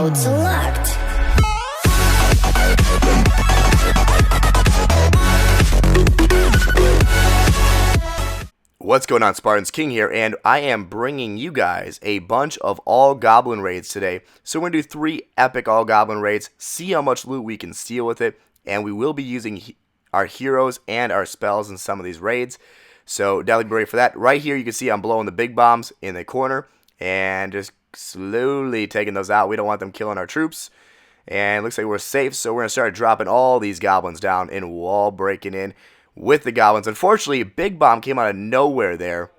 Mode select. What's going on, Spartans? King here, and I am bringing you guys a bunch of all Goblin Raids today. So we're going to do 3 epic all Goblin Raids, see how much loot we can steal with it, and we will be using our heroes and our spells in some of these raids. So definitely be ready for that. Right here you can see I'm blowing the big bombs in the corner and just slowly taking those out. We don't want them killing our troops. And it looks like we're safe, so we're going to start dropping all these goblins down and wall breaking in with the goblins. Unfortunately, a big bomb came out of nowhere there.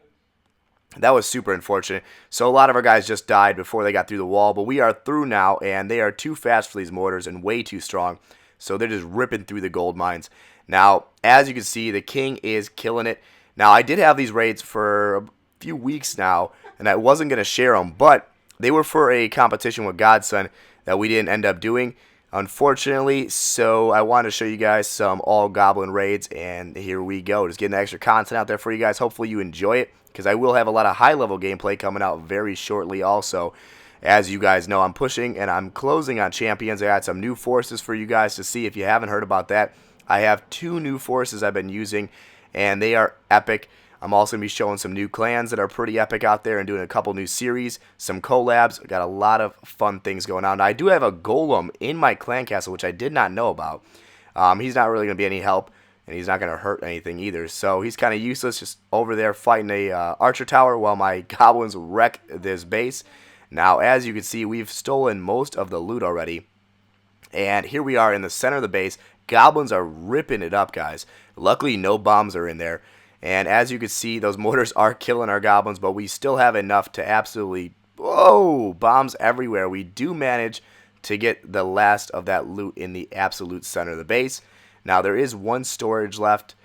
That was super unfortunate. So a lot of our guys just died before they got through the wall, but we are through now, and they are too fast for these mortars and way too strong. So they're just ripping through the gold mines. Now, as you can see, the king is killing it. Now, I did have these raids for a few weeks now, and I wasn't going to share them, but they were for a competition with Godson that we didn't end up doing, unfortunately. So I wanted to show you guys some all Goblin Raids, and here we go. Just getting extra content out there for you guys. Hopefully you enjoy it, because I will have a lot of high-level gameplay coming out very shortly also. As you guys know, I'm pushing and I'm closing on champions. I got some new forces for you guys to see if you haven't heard about that. I have 2 new forces I've been using, and they are epic. I'm also going to be showing some new clans that are pretty epic out there and doing a couple new series, some collabs. I got a lot of fun things going on. Now, I do have a golem in my clan castle, which I did not know about. He's not really going to be any help, and he's not going to hurt anything either. So he's kind of useless, just over there fighting a archer tower while my goblins wreck this base. Now, as you can see, we've stolen most of the loot already. And here we are in the center of the base. Goblins are ripping it up, guys. Luckily, no bombs are in there. And as you can see, those mortars are killing our goblins, but we still have enough to absolutely, whoa, bombs everywhere. We do manage to get the last of that loot in the absolute center of the base. Now, there is 1 storage left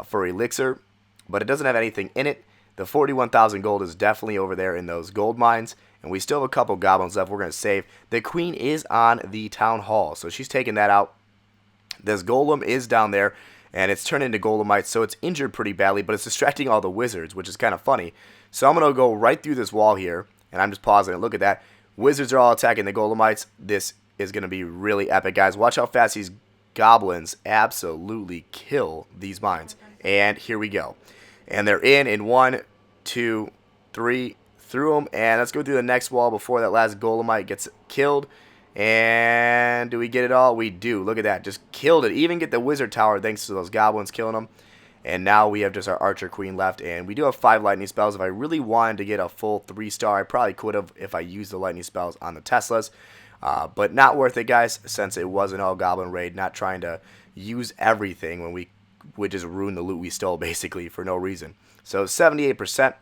for elixir, but it doesn't have anything in it. The 41,000 gold is definitely over there in those gold mines, and we still have a couple goblins left we're going to save. The queen is on the town hall, so she's taking that out. This golem is down there, and it's turned into golemites, so it's injured pretty badly, but it's distracting all the wizards, which is kind of funny. So I'm going to go right through this wall here, and I'm just pausing it. Look at that. Wizards are all attacking the golemites. This is going to be really epic, guys. Watch how fast these goblins absolutely kill these mines. And here we go. And they're in 1, 2, 3, through them. And let's go through the next wall before that last golemite gets killed. And do we get it all? We do. Look at that. Just killed it. Even get the wizard tower thanks to those goblins killing them. And now we have just our archer queen left. And we do have 5 lightning spells. If I really wanted to get a full 3-star, I probably could have if I used the lightning spells on the Teslas. But not worth it, guys, since it was an all goblin raid. Not trying to use everything when we would just ruin the loot we stole basically for no reason. So 78%.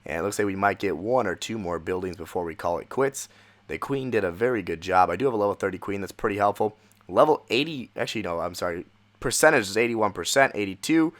And it looks like we might get 1 or 2 more buildings before we call it quits. The queen did a very good job. I do have a level 30 queen. That's pretty helpful. Level 80, actually, no, I'm sorry. Percentage is 81%, 82.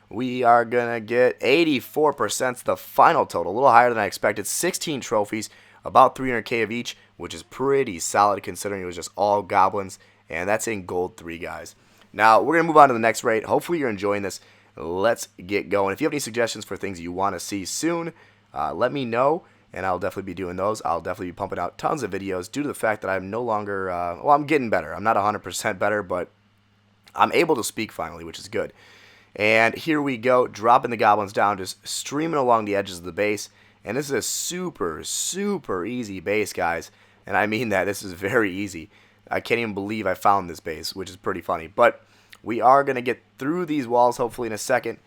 We are going to get 84%. The final total, a little higher than I expected. 16 trophies, about 300k of each, which is pretty solid considering it was just all goblins. And that's in gold 3, guys. Now, we're going to move on to the next raid. Hopefully you're enjoying this. Let's get going. If you have any suggestions for things you want to see soon, let me know. And I'll definitely be doing those. I'll definitely be pumping out tons of videos due to the fact that I'm no longer, well, I'm getting better. I'm not 100% better, but I'm able to speak finally, which is good. And here we go, dropping the goblins down, just streaming along the edges of the base. And this is a super, super easy base, guys. And I mean that. This is very easy. I can't even believe I found this base, which is pretty funny. But we are going to get through these walls, hopefully in a second,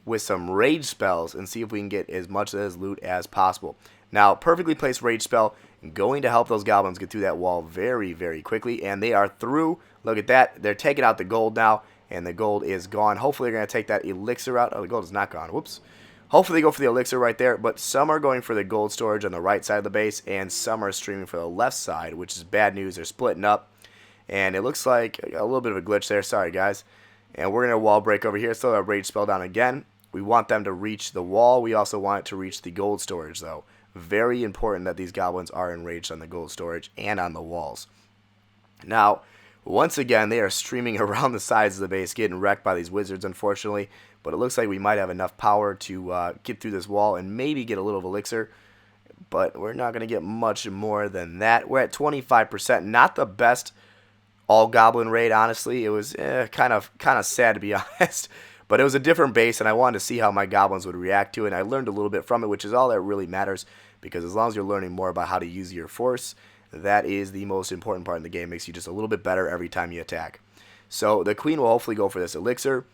with some rage spells and see if we can get as much of this loot as possible. Now, perfectly placed rage spell, going to help those goblins get through that wall very, very quickly. And they are through. Look at that. They're taking out the gold now, and the gold is gone. Hopefully, they're going to take that elixir out. Oh, the gold is not gone. Whoops. Hopefully, they go for the elixir right there. But some are going for the gold storage on the right side of the base, and some are streaming for the left side, which is bad news. They're splitting up. And it looks like a little bit of a glitch there. Sorry, guys. And we're going to wall break over here. Still have rage spell down again. We want them to reach the wall. We also want it to reach the gold storage, though. Very important that these goblins are enraged on the gold storage and on the walls. Now, once again, they are streaming around the sides of the base, getting wrecked by these wizards, unfortunately. But it looks like we might have enough power to get through this wall and maybe get a little elixir. but we're not going to get much more than that. We're at 25%. Not the best all Goblin raid, honestly. It was kind of sad, to be honest. But it was a different base, and I wanted to see how my goblins would react to it. And I learned a little bit from it, which is all that really matters. Because as long as you're learning more about how to use your force, that is the most important part in the game. It makes you just a little bit better every time you attack. So the queen will hopefully go for this elixir.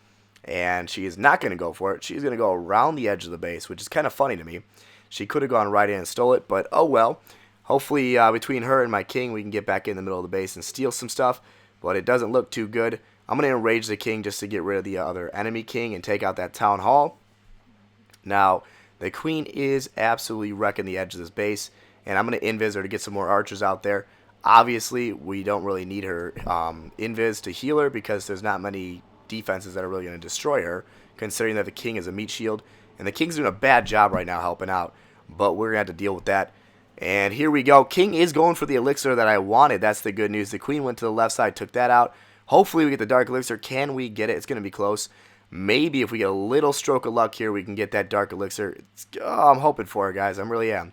And she is not going to go for it. She's going to go around the edge of the base, which is kind of funny to me. She could have gone right in and stole it, but oh well. Hopefully between her and my king, we can get back in the middle of the base and steal some stuff. But it doesn't look too good. I'm going to enrage the king just to get rid of the other enemy king and take out that town hall. Now, the queen is absolutely wrecking the edge of this base. And I'm going to invis her to get some more archers out there. Obviously, we don't really need her invis to heal her because there's not many defenses that are really going to destroy her, considering that the king is a meat shield. And the king's doing a bad job right now helping out. But we're going to have to deal with that. And here we go. King is going for the elixir that I wanted. That's the good news. The queen went to the left side, took that out. Hopefully we get the dark elixir. Can we get it? It's going to be close. Maybe if we get a little stroke of luck here, we can get that dark elixir. I'm hoping for it, guys. I really am.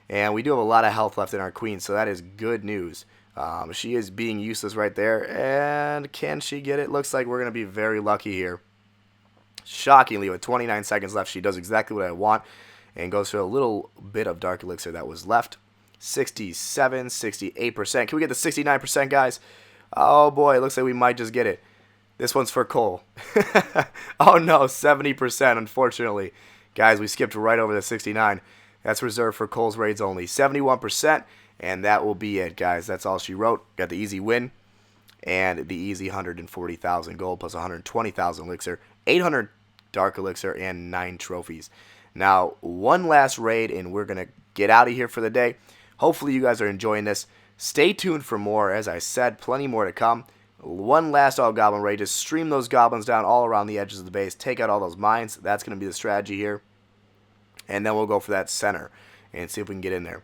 And we do have a lot of health left in our queen, so that is good news. She is being useless right there. And can she get it? Looks like we're going to be very lucky here. Shockingly, with 29 seconds left, she does exactly what I want and goes for a little bit of dark elixir that was left. 67, 68%. Can we get the 69%, guys? Oh boy, it looks like we might just get it. This one's for Cole. Oh no, 70%, unfortunately. Guys, we skipped right over the 69. That's reserved for Cole's raids only. 71%, and that will be it, guys. That's all she wrote. Got the easy win and the easy 140,000 gold plus 120,000 elixir, 800 dark elixir, and 9 trophies. Now, one last raid, and we're going to get out of here for the day. Hopefully, you guys are enjoying this. Stay tuned for more. As I said, plenty more to come. One last all goblin raid. Just stream those goblins down all around the edges of the base. Take out all those mines. That's going to be the strategy here. And then we'll go for that center and see if we can get in there.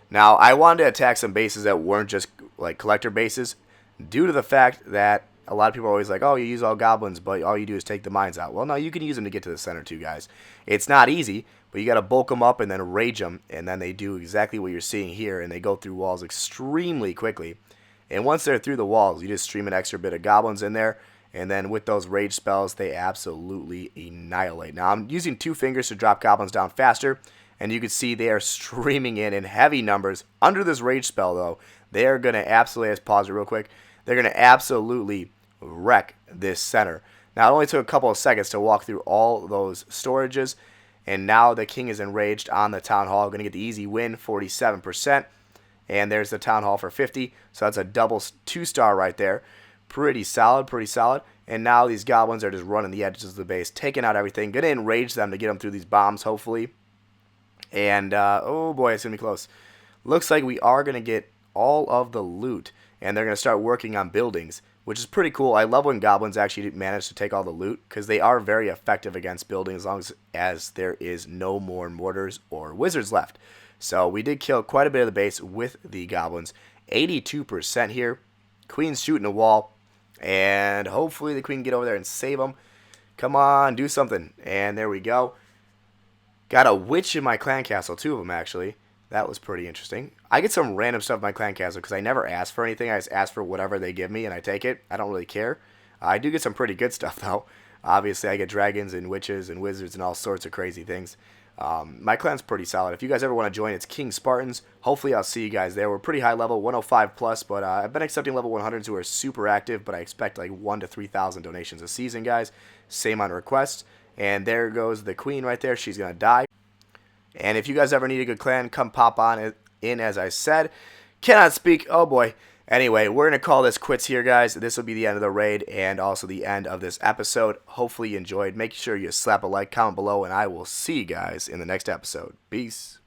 Now, I wanted to attack some bases that weren't just like collector bases due to the fact that a lot of people are always like, oh, you use all goblins, but all you do is take the mines out. Well, no, you can use them to get to the center too, guys. It's not easy, but you got to bulk them up and then rage them, and then they do exactly what you're seeing here, and they go through walls extremely quickly. And once they're through the walls, you just stream an extra bit of goblins in there, and then with those rage spells, they absolutely annihilate. Now, I'm using 2 fingers to drop goblins down faster, and you can see they are streaming in heavy numbers. Under this rage spell, though, they are going to absolutely, let's pause it real quick, they're going to absolutely wreck this center. Now, it only took a couple of seconds to walk through all those storages, and now the king is enraged on the town hall. Going to get the easy win, 47%, and there's the town hall for 50, so that's a double 2-star right there. Pretty solid, pretty solid. And now these goblins are just running the edges of the base, taking out everything. Going to enrage them to get them through these bombs, hopefully. And, oh boy, it's going to be close. Looks like we are going to get all of the loot, and they're going to start working on buildings, which is pretty cool. I love when goblins actually manage to take all the loot, because they are very effective against buildings as long as there is no more mortars or wizards left. So we did kill quite a bit of the base with the goblins. 82% here. Queen's shooting a wall, and hopefully the queen can get over there and save them. Come on, do something. And there we go. Got a witch in my clan castle, 2 of them actually. That was pretty interesting. I get some random stuff in my clan castle because I never ask for anything. I just ask for whatever they give me and I take it. I don't really care. I do get some pretty good stuff though. Obviously I get dragons and witches and wizards and all sorts of crazy things. My clan's pretty solid. If you guys ever want to join, it's King Spartans. Hopefully I'll see you guys there. We're pretty high level, 105 plus, but I've been accepting level 100s who are super active, but I expect like 1,000 to 3,000 donations a season, guys. Same on requests. And there goes the queen right there. She's going to die. And if you guys ever need a good clan, come pop on in, as I said. Cannot speak. Oh, boy. Anyway, we're going to call this quits here, guys. This will be the end of the raid and also the end of this episode. Hopefully you enjoyed. Make sure you slap a like, comment below, and I will see you guys in the next episode. Peace.